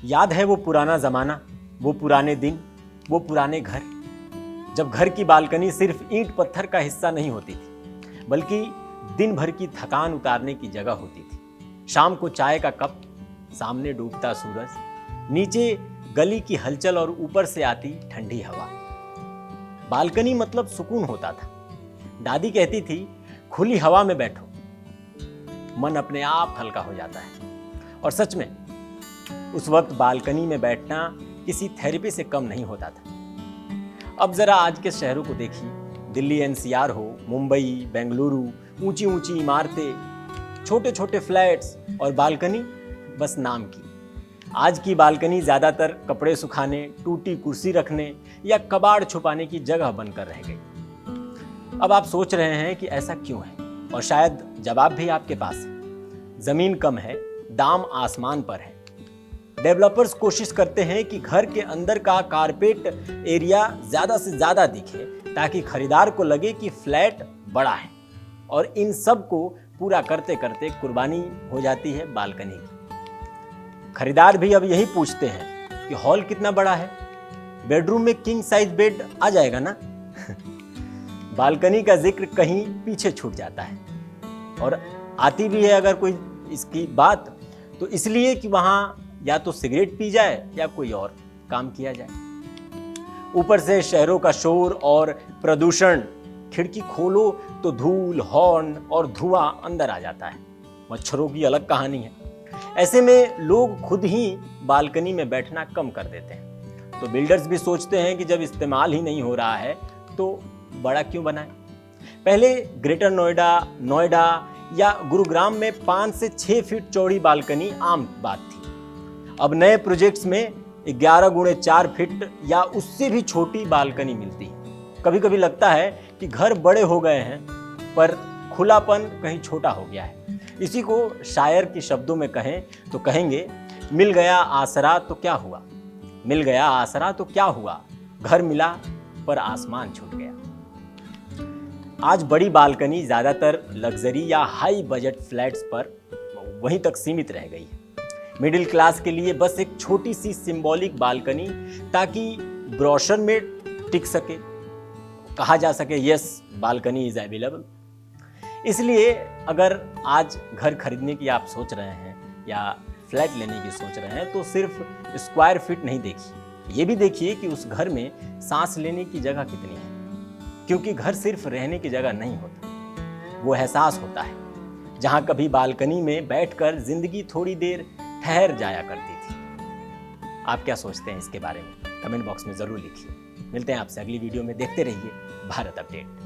याद है वो पुराना ज़माना, वो पुराने दिन, वो पुराने घर, जब घर की बालकनी सिर्फ ईंट पत्थर का हिस्सा नहीं होती थी, बल्कि दिन भर की थकान उतारने की जगह होती थी। शाम को चाय का कप, सामने डूबता सूरज, नीचे गली की हलचल और ऊपर से आती ठंडी हवा। बालकनी मतलब सुकून होता था। दादी कहती थी, खुली हवा में बैठो, मन अपने आप हल्का हो जाता है। और सच में उस वक्त बालकनी में बैठना किसी थेरेपी से कम नहीं होता था। अब जरा आज के शहरों को देखिए, दिल्ली एनसीआर हो, मुंबई, बेंगलुरु, ऊंची ऊंची इमारतें, छोटे छोटे फ्लैट्स और बालकनी बस नाम की। आज की बालकनी ज्यादातर कपड़े सुखाने, टूटी कुर्सी रखने या कबाड़ छुपाने की जगह बनकर रह गई। अब आप सोच रहे हैं कि ऐसा क्यों है, और शायद जवाब भी आपके पास है। जमीन कम है, दाम आसमान पर है। डेवलपर्स कोशिश करते हैं कि घर के अंदर का कारपेट एरिया ज्यादा से ज्यादा दिखे, ताकि खरीदार को लगे कि फ्लैट बड़ा है। और इन सब को पूरा करते करते कुर्बानी हो जाती है बालकनी की। खरीदार भी अब यही पूछते हैं कि हॉल कितना बड़ा है, बेडरूम में किंग साइज बेड आ जाएगा ना। बालकनी का जिक्र कहीं पीछे छूट जाता है, और आती भी है अगर कोई इसकी बात, तो इसलिए कि वहां या तो सिगरेट पी जाए या कोई और काम किया जाए। ऊपर से शहरों का शोर और प्रदूषण, खिड़की खोलो तो धूल, हॉर्न और धुआं अंदर आ जाता है। मच्छरों की अलग कहानी है। ऐसे में लोग खुद ही बालकनी में बैठना कम कर देते हैं। तो बिल्डर्स भी सोचते हैं कि जब इस्तेमाल ही नहीं हो रहा है तो बड़ा क्यों बनाएं। पहले ग्रेटर नोएडा या गुरुग्राम में 5 से 6 फीट चौड़ी बालकनी आम बात थी। अब नए प्रोजेक्ट्स में 11 गुणे 4 फीट या उससे भी छोटी बालकनी मिलती है। कभी कभी लगता है कि घर बड़े हो गए हैं, पर खुलापन कहीं छोटा हो गया है। इसी को शायर के शब्दों में कहें तो कहेंगे, मिल गया आसरा तो क्या हुआ, मिल गया आसरा तो क्या हुआ, घर मिला पर आसमान छूट गया। आज बड़ी बालकनी ज्यादातर लग्जरी या हाई बजट फ्लैट्स पर वहीं तक सीमित रह गई है। मिडिल क्लास के लिए बस एक छोटी सी सिंबॉलिक बालकनी, ताकि ब्रोशर में टिक सके, कहा जा सके यस बालकनी इज अवेलेबल। इसलिए अगर आज घर खरीदने की आप सोच रहे हैं या फ्लैट लेने की सोच रहे हैं, तो सिर्फ स्क्वायर फीट नहीं देखिए, ये भी देखिए कि उस घर में सांस लेने की जगह कितनी है। क्योंकि घर सिर्फ रहने की जगह नहीं होता, वो एहसास होता है जहां कभी बालकनी में बैठकर जिंदगी थोड़ी देर ठहर जाया करती थी। आप क्या सोचते हैं इसके बारे में? कमेंट बॉक्स में जरूर लिखिए। मिलते हैं आपसे अगली वीडियो में। देखते रहिए भारत अपडेट।